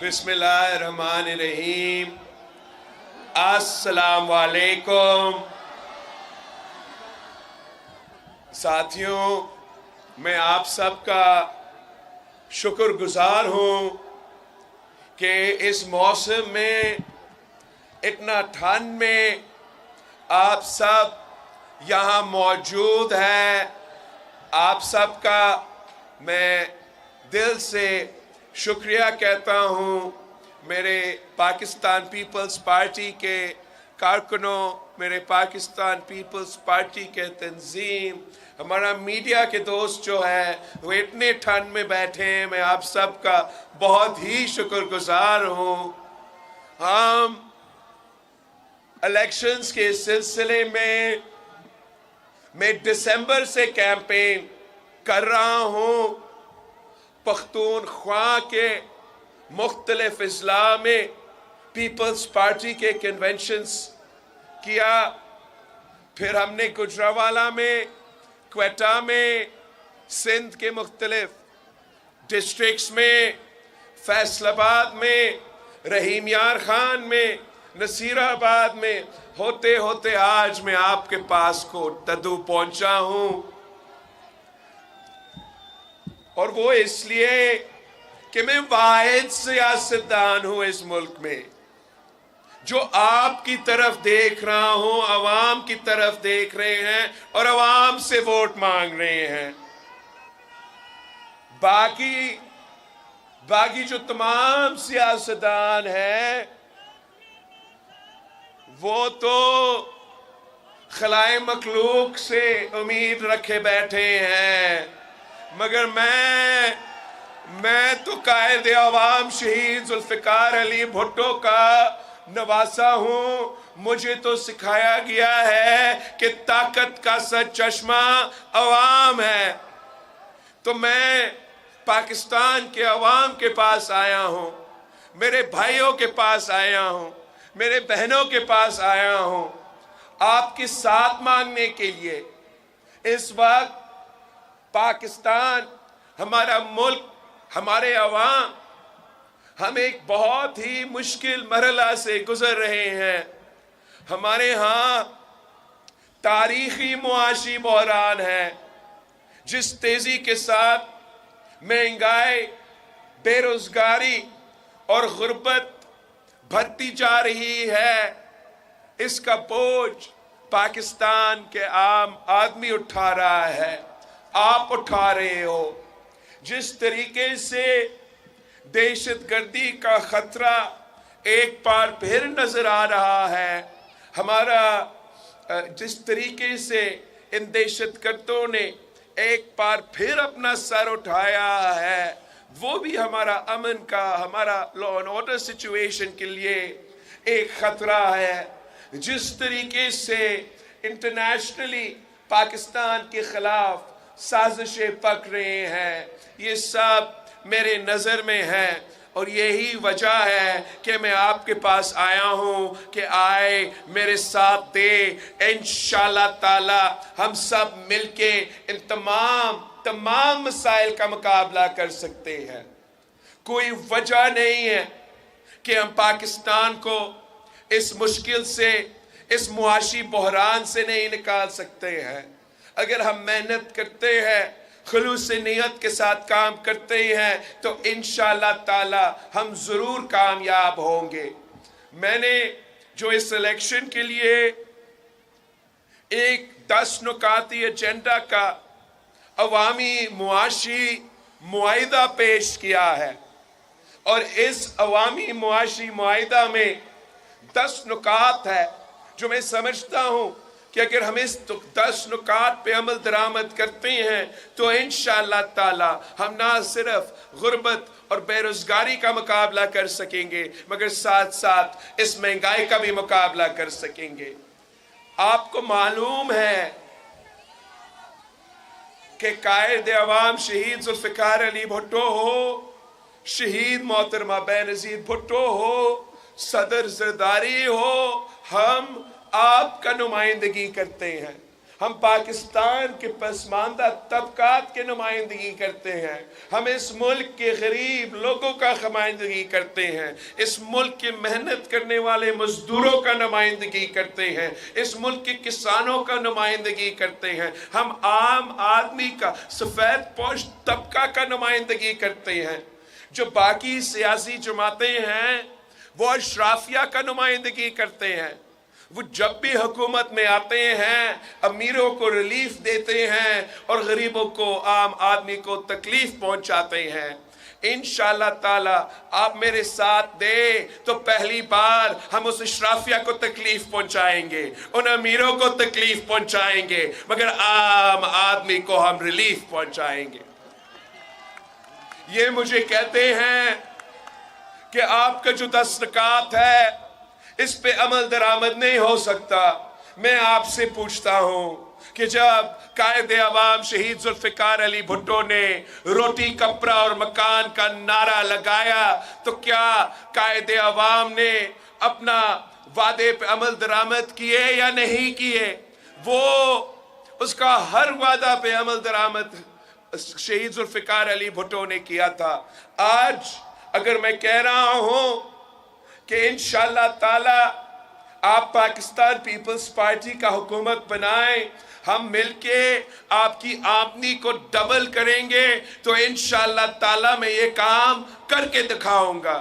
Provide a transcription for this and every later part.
बिस्मिल्लाहिर्रहमानिर्रहीम। अस्सलाम वालेकुम। साथियों, मैं आप सबका शुक्रगुजार हूँ कि इस मौसम में इतना ठंड में आप सब यहाँ मौजूद हैं। आप सबका मैं दिल से शुक्रिया कहता हूँ। मेरे पाकिस्तान पीपल्स पार्टी के कारकुनों, मेरे पाकिस्तान पीपल्स पार्टी के तंजीम, हमारा मीडिया के दोस्त जो हैं वो इतने ठंड में बैठे हैं, मैं आप सबका बहुत ही शुक्रगुजार हूँ। हम इलेक्शंस के सिलसिले में मैं दिसंबर से कैंपेन कर रहा हूँ। पख्तूनख्वा के मुख्तलिफ अजला में पीपल्स पार्टी के कन्वेंशंस किया, फिर हमने गुजरावाला में, क्वेटा में, सिंध के मुख्तलिफ डिस्ट्रिक्ट्स में, फैसलाबाद में, रहीम यार खान में, नसीराबाद में, होते होते आज मैं आपके पास को तदू पहुंचा हूँ। और वो इसलिए कि मैं वाहिद सियासतदान हूँ इस मुल्क में जो आपकी तरफ देख रहा हूँ, अवाम की तरफ देख रहे हैं और अवाम से वोट मांग रहे हैं। बाकी जो तमाम सियासतदान हैं वो तो खलाए मखलूक से उम्मीद रखे बैठे हैं, मगर मैं तो कायद अवाम शहीद जुल्फिकार अली भुट्टो का नवासा हूँ। मुझे तो सिखाया गया है कि ताकत का सच चश्मा अवाम है। तो मैं पाकिस्तान के अवाम के पास आया हूँ, मेरे भाइयों के पास आया हूँ, मेरे बहनों के पास आया हूँ आपकी साथ मांगने के लिए। इस वक्त पाकिस्तान, हमारा मुल्क, हमारे अवाम, हम एक बहुत ही मुश्किल मरहला से गुजर रहे हैं। हमारे यहाँ तारीखी मुआशी बहरान है। जिस तेजी के साथ महंगाई, बेरोजगारी और गुर्बत बढ़ती जा रही है, इसका बोझ पाकिस्तान के आम आदमी उठा रहा है, आप उठा रहे हो। जिस तरीके से दहशतगर्दी का खतरा एक बार फिर नजर आ रहा है, जिस तरीके से इन दहशतगर्दों ने एक बार फिर अपना सर उठाया है, वो भी हमारा अमन का, हमारा लॉ एंड ऑर्डर सिचुएशन के लिए एक खतरा है। जिस तरीके से इंटरनेशनली पाकिस्तान के खिलाफ साजिशें पक रहे हैं, ये सब मेरे नज़र में है और यही वजह है कि मैं आपके पास आया हूँ कि आए मेरे साथ दे। इंशाअल्लाह ताला हम सब मिलके इन तमाम मसाइल का मुकाबला कर सकते हैं। कोई वजह नहीं है कि हम पाकिस्तान को इस मुश्किल से, इस मुआशी बहरान से नहीं निकाल सकते हैं। अगर हम मेहनत करते हैं, खुलूस नियत के साथ काम करते हैं, तो इंशाअल्लाह ताला हम ज़रूर कामयाब होंगे। मैंने जो इस इलेक्शन के लिए एक 10 नुकाती एजेंडा का अवामी मुआशी मुआहिदा पेश किया है, और इस अवामी मुआशी मुआहिदा में 10 नुकात है जो मैं समझता हूँ कि अगर हम इस 10 नुकात पे अमल दरामद करते हैं तो इंशाअल्लाह ताला हम ना सिर्फ गुर्बत और बेरोजगारी का मुकाबला कर सकेंगे, मगर साथ साथ इस महंगाई का भी मुकाबला कर सकेंगे। आपको मालूम है कि कायद अवाम शहीद जुल्फिकार अली भुट्टो हो, शहीद मोहतरमा बेनज़ीर भुट्टो हो, सदर ज़रदारी हो, हम आपका नुमाइंदगी करते हैं। हम पाकिस्तान के पसमानदा तबकात के नुमाइंदगी करते हैं। हम इस मुल्क के गरीब लोगों का नुमाइंदगी करते हैं। इस मुल्क के मेहनत करने वाले मजदूरों का नुमाइंदगी करते हैं। इस मुल्क के किसानों का नुमाइंदगी करते हैं। हम आम आदमी का, सफ़ेद पोश तबका का नुमाइंदगी करते हैं। जो बाकी सियासी जमातें हैं वो अशराफिया का नुमाइंदगी करते हैं। वो जब भी हुकूमत में आते हैं अमीरों को रिलीफ देते हैं और गरीबों को, आम आदमी को तकलीफ पहुंचाते हैं। इंशाअल्लाह ताला आप मेरे साथ दे तो पहली बार हम उस अशराफिया को तकलीफ पहुंचाएंगे, उन अमीरों को तकलीफ पहुंचाएंगे, मगर आम आदमी को हम रिलीफ पहुंचाएंगे। ये मुझे कहते हैं कि आपका जो 10 नुकात है इस पे अमल दरामद नहीं हो सकता। मैं आपसे पूछता हूं कि जब कायद अवाम शहीद जुल्फिकार अली भुट्टो ने रोटी कपड़ा और मकान का नारा लगाया तो क्या कायद अवाम ने अपना वादे पे अमल दरामद किए या नहीं किए? वो उसका हर वादा पे अमल दरामद शहीद जुल्फिकार अली भुट्टो ने किया था। आज अगर मैं कह रहा हूं कि इंशाअल्लाह ताला आप पाकिस्तान पीपल्स पार्टी का हुकूमत बनाएं, हम मिलके आपकी आमदनी को डबल करेंगे, तो इंशाअल्लाह ताला मैं ये काम करके दिखाऊंगा।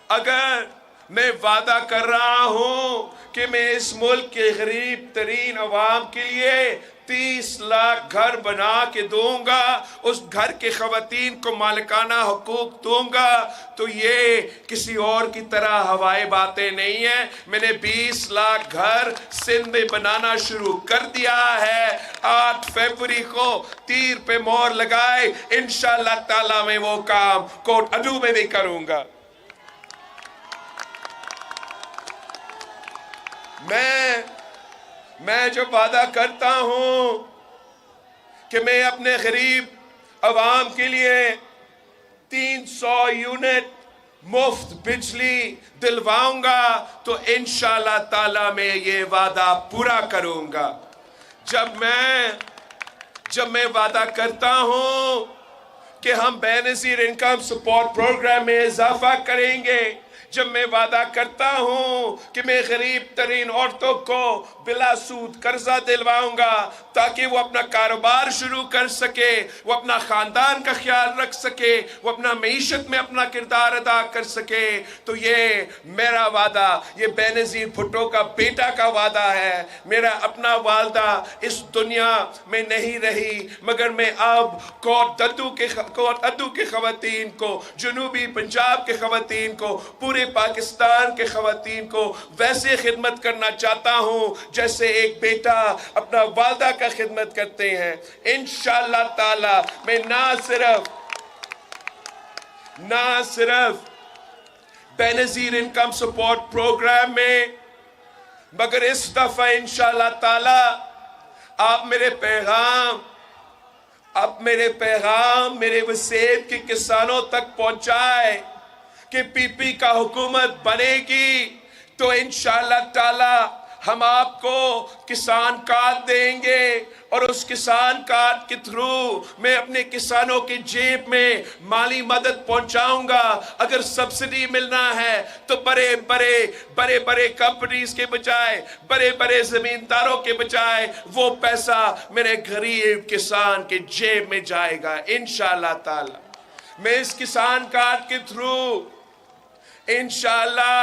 अगर मैं वादा कर रहा हूं कि मैं इस मुल्क के गरीब तरीन अवाम के लिए 30 लाख घर बना के दूंगा, उस घर के खवातीन को मालिकाना हुकूक दूंगा, तो ये किसी और की तरह हवाई बातें नहीं है। मैंने 20 लाख घर सिंध में बनाना शुरू कर दिया है। 8 फरवरी को तीर पे मोहर लगाए, इंशाअल्लाह ताला मैं वो काम कोट अदू में भी करूंगा। मैं जो वादा करता हूं कि मैं अपने गरीब अवाम के लिए 300 यूनिट मुफ्त बिजली दिलवाऊंगा, तो इंशाअल्लाह ताला मैं ये वादा पूरा करूंगा। जब मैं वादा करता हूं कि हम बेनज़ीर इनकम सपोर्ट प्रोग्राम में इजाफा करेंगे, जब मैं वादा करता हूं कि मैं गरीब तरीन औरतों को बिला सूद कर्जा दिलवाऊंगा ताकि वो अपना कारोबार शुरू कर सके, वो अपना खानदान का ख्याल रख सके, वो अपना मईशत में अपना किरदार अदा कर सके, तो ये मेरा वादा, ये बेनज़ीर भुट्टो का बेटा का वादा है। मेरा अपना वालदा इस दुनिया में नहीं रही, मगर मैं अब कोट अद्दू के खवातीन को, जनूबी पंजाब के खवातीन को, पूरे पाकिस्तान के खवातीन को वैसे खिदमत करना चाहता हूं जैसे एक बेटा अपना वालदा का खिदमत करते हैं। इंशाअल्लाह ताला मैं ना सिर्फ बेनज़ीर इनकम सपोर्ट प्रोग्राम में, मगर इस दफा इंशाअल्लाह ताला आप मेरे पैगाम मेरे वसीयत के किसानों तक पहुंचाए कि पीपी का हुकूमत बनेगी तो इंशाअल्लाह ताला हम आपको किसान कार्ड देंगे, और उस किसान कार्ड के थ्रू मैं अपने किसानों की जेब में माली मदद पहुंचाऊंगा। अगर सब्सिडी मिलना है तो बड़े कंपनीज के बजाय, बड़े जमींदारों के बजाय वो पैसा मेरे गरीब किसान के जेब में जाएगा इंशाअल्लाह ताला। मैं इस किसान कार्ड के थ्रू इंशाअल्लाह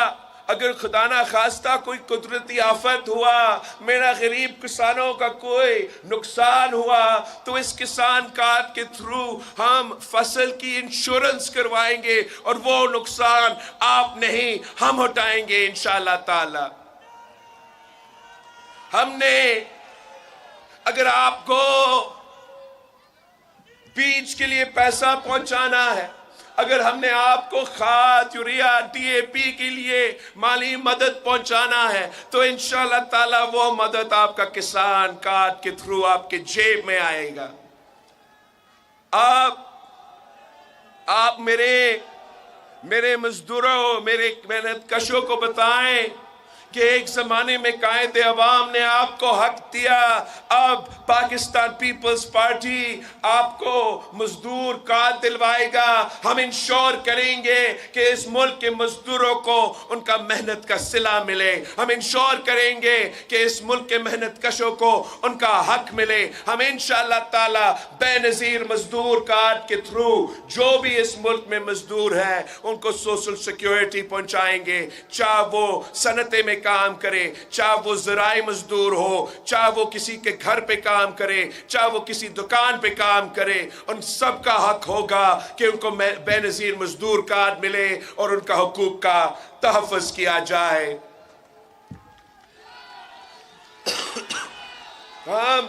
اگر خدا نہ خواستہ کوئی قدرتی آفت ہوا، میرا غریب کسانوں کا کوئی نقصان ہوا، تو اس کسان کارڈ کے تھرو ہم فصل کی انشورنس کروائیں گے، اور وہ نقصان آپ نہیں ہم ہٹائیں گے انشاءاللہ تعالی۔ ہم نے اگر آپ کو بیج کے لیے پیسہ پہنچانا ہے، اگر ہم نے آپ کو کھاد، یوریا، ڈی اے پی کے لیے مالی مدد پہنچانا ہے، تو انشاءاللہ تعالی وہ مدد آپ کا کسان کارڈ کے تھرو آپ کے جیب میں آئے گا۔ آپ میرے مزدوروں، میرے محنت کشوں کو بتائیں کہ ایک زمانے میں قائد عوام نے آپ کو حق دیا، اب پاکستان پیپلز پارٹی آپ کو مزدور کارڈ دلوائے گا۔ ہم انشور کریں گے کہ اس ملک کے مزدوروں کو ان کا محنت کا صلہ ملے، ہم انشور کریں گے کہ اس ملک کے محنت کشوں کو ان کا حق ملے۔ ہم انشاءاللہ تعالی بے نظیر مزدور کارڈ کے تھرو جو بھی اس ملک میں مزدور ہے ان کو سوشل سیکیورٹی پہنچائیں گے، چاہے وہ صنعتیں میں کام کرے، چاہے وہ زراعی مزدور ہو، چاہے وہ کسی کے گھر پہ کام کرے، چاہے وہ کسی دکان پہ کام کرے، ان سب کا حق ہوگا کہ ان کو بے نظیر مزدور کارڈ ملے اور ان کا حقوق کا تحفظ کیا جائے۔ ہم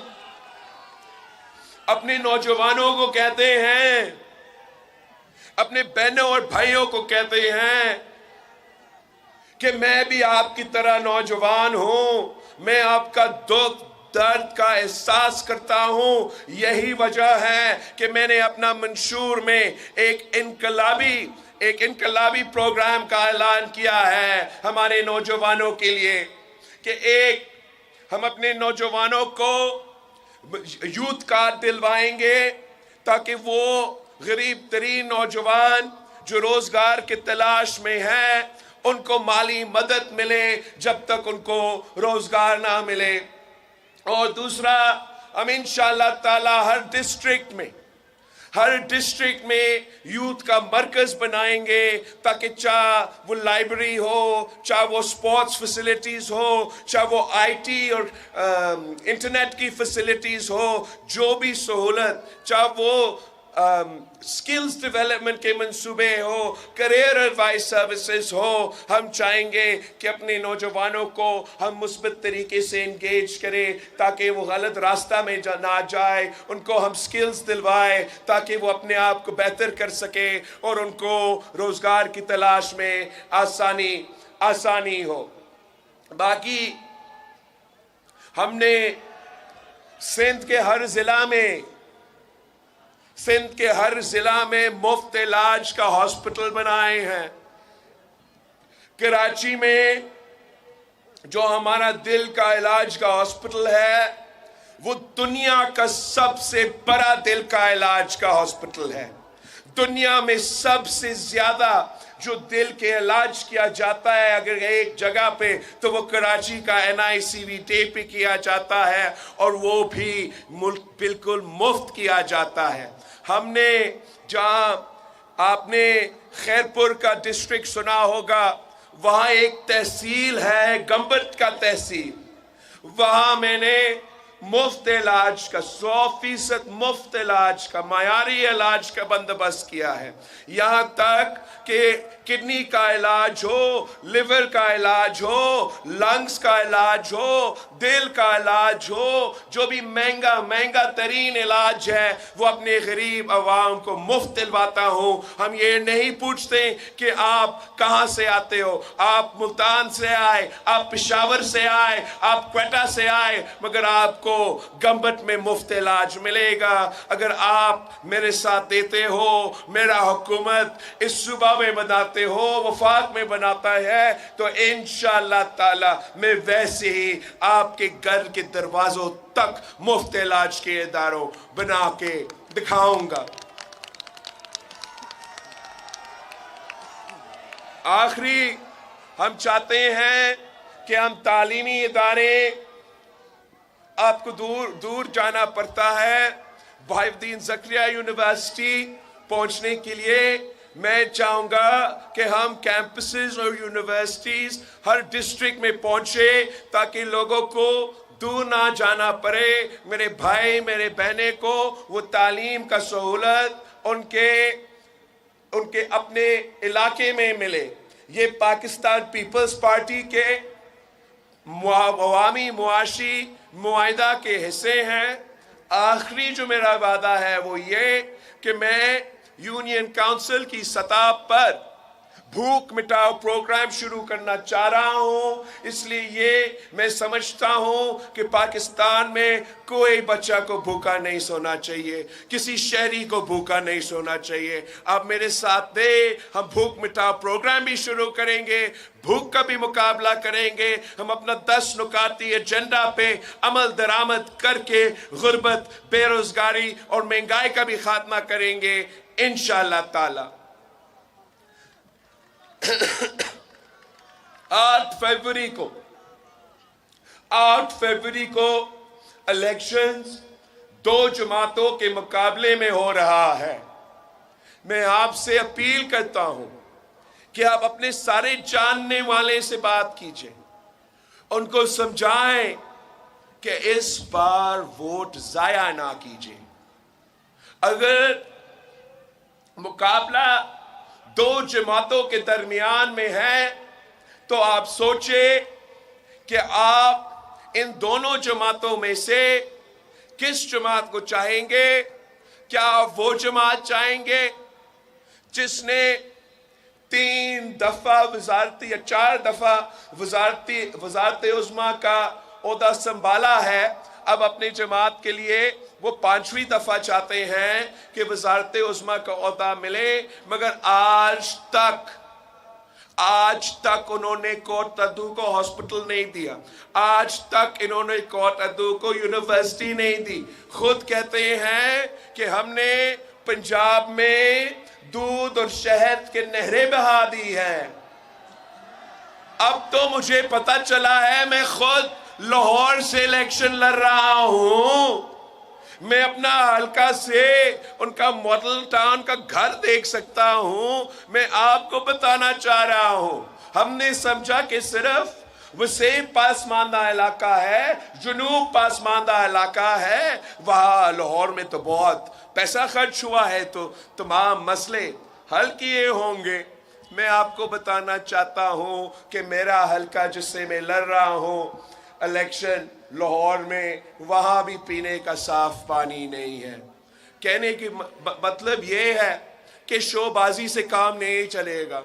اپنے نوجوانوں کو کہتے ہیں، اپنے بہنوں اور بھائیوں کو کہتے ہیں کہ میں بھی آپ کی طرح نوجوان ہوں، میں آپ کا درد کا احساس کرتا ہوں۔ یہی وجہ ہے کہ میں نے اپنا منشور میں ایک انقلابی پروگرام کا اعلان کیا ہے ہمارے نوجوانوں کے لیے، کہ ہم اپنے نوجوانوں کو یوتھ کارڈ دلوائیں گے تاکہ وہ غریب ترین نوجوان جو روزگار کی تلاش میں ہیں ان کو مالی مدد ملے جب تک ان کو روزگار نہ ملے۔ اور دوسرا، ہم انشاءاللہ تعالی ہر ڈسٹرکٹ میں یوتھ کا مرکز بنائیں گے، تاکہ چاہے وہ لائبریری ہو، چاہے وہ سپورٹس فیسلٹیز ہو، چاہے وہ آئی ٹی اور انٹرنیٹ کی فیسلٹیز ہو، جو بھی سہولت، چاہے وہ سکلز ڈیولپمنٹ کے منصوبے ہو، کریئر ایڈوائس سروسز ہو، ہم چاہیں گے کہ اپنے نوجوانوں کو ہم مثبت طریقے سے انگیج کریں تاکہ وہ غلط راستہ میں نہ جائے، ان کو ہم سکلز دلوائیں تاکہ وہ اپنے آپ کو بہتر کر سکیں اور ان کو روزگار کی تلاش میں آسانی ہو۔ باقی ہم نے سندھ کے ہر ضلع میں مفت علاج کا ہاسپٹل بنائے ہیں۔ کراچی میں جو ہمارا دل کا علاج کا ہاسپٹل ہے وہ دنیا کا سب سے بڑا دل کا علاج کا ہاسپٹل ہے۔ دنیا میں سب سے زیادہ جو دل کے علاج کیا جاتا ہے اگر ایک جگہ پہ تو وہ کراچی کا NICV ڈے پہ کیا جاتا ہے، اور وہ بھی بالکل مفت کیا جاتا ہے۔ ہم نے جہاں آپ نے خیرپور کا ڈسٹرکٹ سنا ہوگا، وہاں ایک تحصیل ہے گمبٹ کا تحصیل، وہاں میں نے مفت علاج کا 100% مفت علاج کا معیاری علاج کا بندوبست کیا ہے، یہاں تک کہ کڈنی کا علاج ہو، لیور کا علاج ہو، لنگز کا علاج ہو، دل کا علاج ہو، جو بھی مہنگا ترین علاج ہے وہ اپنے غریب عوام کو مفت دلواتا ہوں۔ ہم یہ نہیں پوچھتے کہ آپ کہاں سے آتے ہو، آپ ملتان سے آئے، آپ پشاور سے آئے، آپ کوئٹہ سے آئے، مگر آپ کو گمبٹ میں مفت علاج ملے گا اگر آپ میرے ساتھ دیتے ہو، میرا حکومت اس صوبہ میں بناتے ہو، وفاق میں بناتا ہے، تو انشاءاللہ تعالی میں ویسے ہی آپ کے گھر کے دروازوں تک مفت علاج کے اداروں بنا کے دکھاؤں گا۔ آخری ہم چاہتے ہیں کہ ہم تعلیمی ادارے، آپ کو دور جانا پڑتا ہے بہاؤالدین زکریا یونیورسٹی پہنچنے کے لیے، میں چاہوں گا کہ ہم کیمپسز اور یونیورسٹیز ہر ڈسٹرکٹ میں پہنچے تاکہ لوگوں کو دور نہ جانا پڑے، میرے بھائی میرے بہنیں کو وہ تعلیم کا سہولت ان کے اپنے علاقے میں ملے۔ یہ پاکستان پیپلز پارٹی کے عوامی معاشی معاہدہ کے حصے ہیں۔ آخری جو میرا وعدہ ہے وہ یہ کہ میں یونین کاؤنسل کی سطح پر بھوک مٹاؤ پروگرام شروع کرنا چاہ رہا ہوں، اس لیے یہ میں سمجھتا ہوں کہ پاکستان میں کوئی بچہ کو بھوکا نہیں سونا چاہیے، کسی شہری کو بھوکا نہیں سونا چاہیے۔ آپ میرے ساتھ دے، ہم بھوک مٹاؤ پروگرام بھی شروع کریں گے، بھوک کا بھی مقابلہ کریں گے، ہم اپنا 10 نکاتی ایجنڈا پہ عمل درآمد کر کے غربت، بے روزگاری اور مہنگائی کا بھی خاتمہ کریں گے انشاءاللہ تعالی۔ 8 فروری کو الیکشنز 2 جماعتوں کے مقابلے میں ہو رہا ہے۔ میں آپ سے اپیل کرتا ہوں کہ آپ اپنے سارے جاننے والے سے بات کیجئے، ان کو سمجھائیں کہ اس بار ووٹ ضائع نہ کیجئے۔ اگر مقابلہ 2 جماعتوں کے درمیان میں ہے تو آپ سوچیں کہ آپ ان دونوں جماعتوں میں سے کس جماعت کو چاہیں گے؟ کیا آپ وہ جماعت چاہیں گے جس نے 3 دفعہ وزارتی یا 4 دفعہ وزارت عظمیٰ کا عہدہ سنبھالا ہے، اب اپنی جماعت کے لیے وہ 5ویں دفعہ چاہتے ہیں کہ وزارت عظمیٰ کا عہدہ ملے، مگر آج تک انہوں نے کوٹ ادو کو ہاسپٹل نہیں دیا، آج تک انہوں نے کوٹ ادو کو یونیورسٹی نہیں دی۔ خود کہتے ہیں کہ ہم نے پنجاب میں دودھ اور شہد کے نہریں بہا دی ہیں۔ اب تو مجھے پتا چلا ہے، میں خود لاہور سے الیکشن لڑ رہا ہوں، میں اپنا حلقہ سے ان کا ماڈل ٹاؤن کا گھر دیکھ سکتا ہوں۔ میں آپ کو بتانا چاہ رہا ہوں، ہم نے سمجھا کہ صرف وسیع پسماندہ علاقہ ہے، جنوب پسماندہ علاقہ ہے، وہاں لاہور میں تو بہت پیسہ خرچ ہوا ہے تو تمام مسئلے حل کیے ہوں گے۔ میں آپ کو بتانا چاہتا ہوں کہ میرا حلقہ جس سے میں لڑ رہا ہوں الیکشن لاہور میں، وہاں بھی پینے کا صاف پانی نہیں ہے۔ کہنے کی مطلب یہ ہے کہ شو بازی سے کام نہیں چلے گا،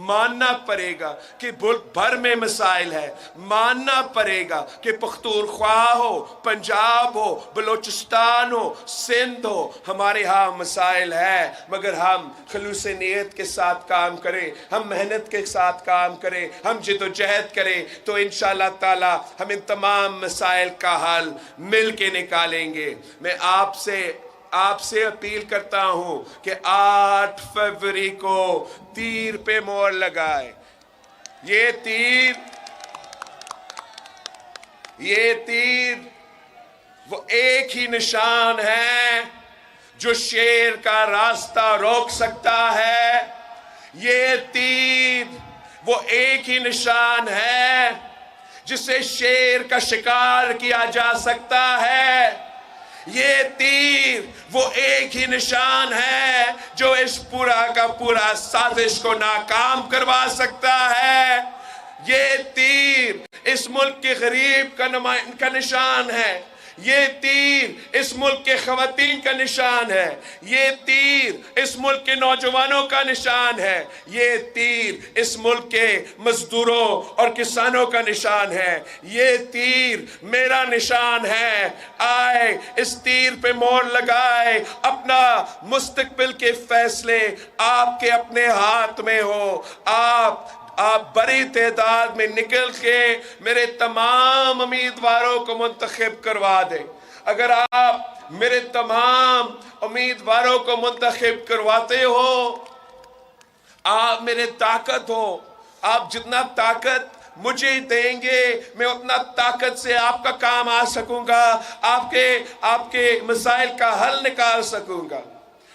ماننا پڑے گا کہ ملک بھر میں مسائل ہے، ماننا پڑے گا کہ پختونخوا ہو، پنجاب ہو، بلوچستان ہو، سندھ ہو، ہمارے ہاں مسائل ہے، مگر ہم خلوص نیت کے ساتھ کام کریں، ہم محنت کے ساتھ کام کریں، ہم جد و جہد کریں تو انشاءاللہ تعالی ہم ان تمام مسائل کا حل مل کے نکالیں گے۔ میں آپ سے اپیل کرتا ہوں کہ 8 فروری کو تیر پہ مہر لگائے۔ یہ تیر وہ ایک ہی نشان ہے جو شیر کا راستہ روک سکتا ہے، یہ تیر وہ ایک ہی نشان ہے جسے شیر کا شکار کیا جا سکتا ہے، یہ تیر وہ ایک ہی نشان ہے جو اس پورا کا پورا سازش کو ناکام کروا سکتا ہے، یہ تیر اس ملک کے غریب کا نشان ہے، یہ تیر اس ملک کے خواتین کا نشان ہے، یہ تیر اس ملک کے نوجوانوں کا نشان ہے، یہ تیر اس ملک کے مزدوروں اور کسانوں کا نشان ہے، یہ تیر میرا نشان ہے۔ آئے اس تیر پہ مہر لگائے، اپنا مستقبل کے فیصلے آپ کے اپنے ہاتھ میں ہو۔ آپ بڑی تعداد میں نکل کے میرے تمام امیدواروں کو منتخب کروا دیں۔ اگر آپ میرے تمام امیدواروں کو منتخب کرواتے ہو، آپ میرے طاقت ہو، آپ جتنا طاقت مجھے دیں گے میں اتنا طاقت سے آپ کا کام آ سکوں گا، آپ کے مسائل کا حل نکال سکوں گا۔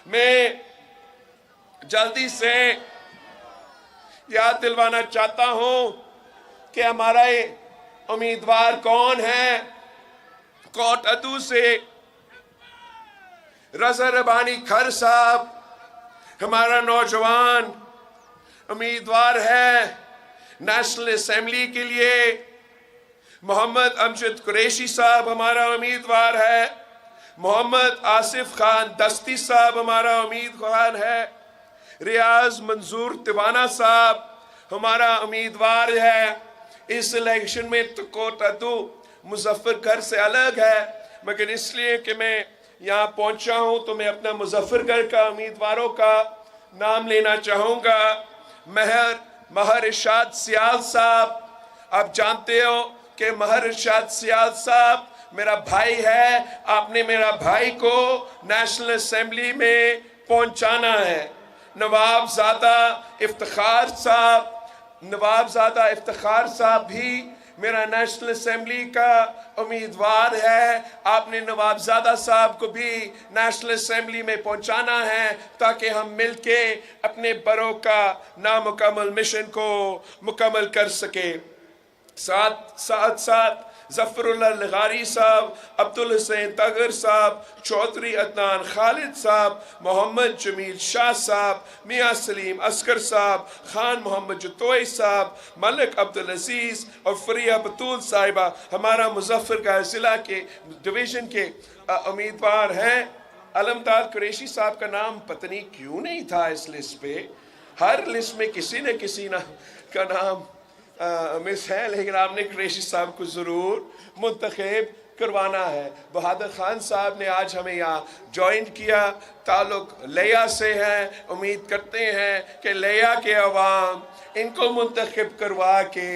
میں जल्दी से याद दिलवाना चाहता हूं कि हमारा ये उम्मीदवार कौन है। कोट अदू से रज़ा रबानी खर साहब हमारा नौजवान उम्मीदवार है नेशनल असेंबली के लिए। मोहम्मद अमजद कुरैशी साहब हमारा उम्मीदवार है। मोहम्मद आसिफ खान दस्ती साहब हमारा उम्मीदवार है। रियाज मंजूर तिवाना साहब हमारा उम्मीदवार है। इस इलेक्शन में तो कोट अदू मुजफ्फरगढ़ से अलग है, मगर इसलिए कि मैं यहाँ पहुँचा हूँ तो मैं अपना मुजफ्फरगढ़ का उम्मीदवारों का नाम लेना चाहूँगा। महर इरशाद सियाल साहब, आप जानते हो कि महर इरशाद सियाल साहब मेरा भाई है। आपने मेरा भाई को नेशनल असेंबली में पहुंचाना है। नवाबजादा इफ्तिखार साहब भी मेरा नेशनल असेंबली का उम्मीदवार है। आपने नवाबजादा साहब को भी नेशनल असेंबली में पहुंचाना है ताकि हम मिलके अपने बरों का नामुकम्मल मिशन को मुकम्मल कर सके। साथ ज़फ़रुल्लाह लगारी साहब, अब्दुल हुसैन तगर साहब, चौधरी अदनान खालिद साहब, मोहम्मद जमील शाह साहब, मियाँ सलीम अस्कर साहब, खान मोहम्मद जतोई साहब, मलिक अब्दुल अजीज़ और फरिया बतूल साहिबा हमारा मुजफ्फरगढ़ ज़िला के डिवीज़न के उम्मीदवार हैं। अलमदाद कुरैशी साहब का नाम पता नहीं क्यों नहीं था इस लिस्ट पे। हर लिस्ट में किसी न किसी का नाम मिस है, लेकिन आपने कुरैशी साहब को ज़रूर मुंतखब करवाना है। बहादुर खान साहब ने आज हमें यहाँ ज्वाइन किया, ताल्लुक लिया से है। उम्मीद करते हैं कि लिया के अवाम इनको मुंतखब करवा के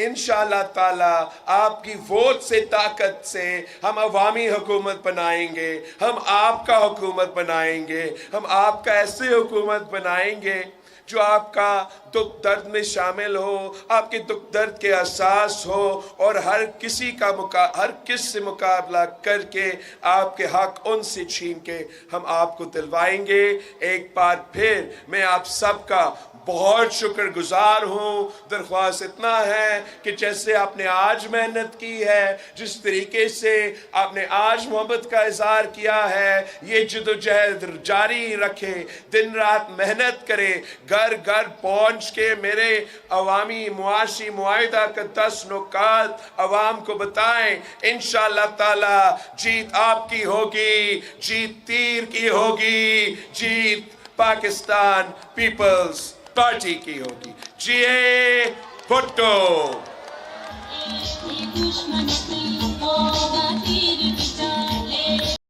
इंशाअल्लाह ताला आपकी वोट से ताकत से हम अवामी हुकूमत बनाएंगे। हम आपका हुकूमत बनाएंगे। हम आपका ऐसे हुकूमत बनाएंगे जो आपका दुख दर्द में शामिल हो, आपके दुख दर्द के एहसास हो और हर किस से मुकाबला करके आपके हक उनसे छीन के हम आपको दिलवाएंगे। एक बार फिर मैं आप सबका बहुत शुक्रगुजार हूँ। दरख्वास्त इतना है कि जैसे आपने आज मेहनत की है, जिस तरीके से आपने आज मोहब्बत का इजहार किया है, ये जदोजहद जारी रखे, दिन रात मेहनत करे, घर घर पहुँच के मेरे अवामी मुआशी मुआहिदा का 10 नुकात अवाम को बताएं। इंशाअल्लाह ताला जीत आपकी होगी, जीत तीर की होगी, जीत पाकिस्तान पीपल्स पार्टी की होगी। जिए भुट्टो।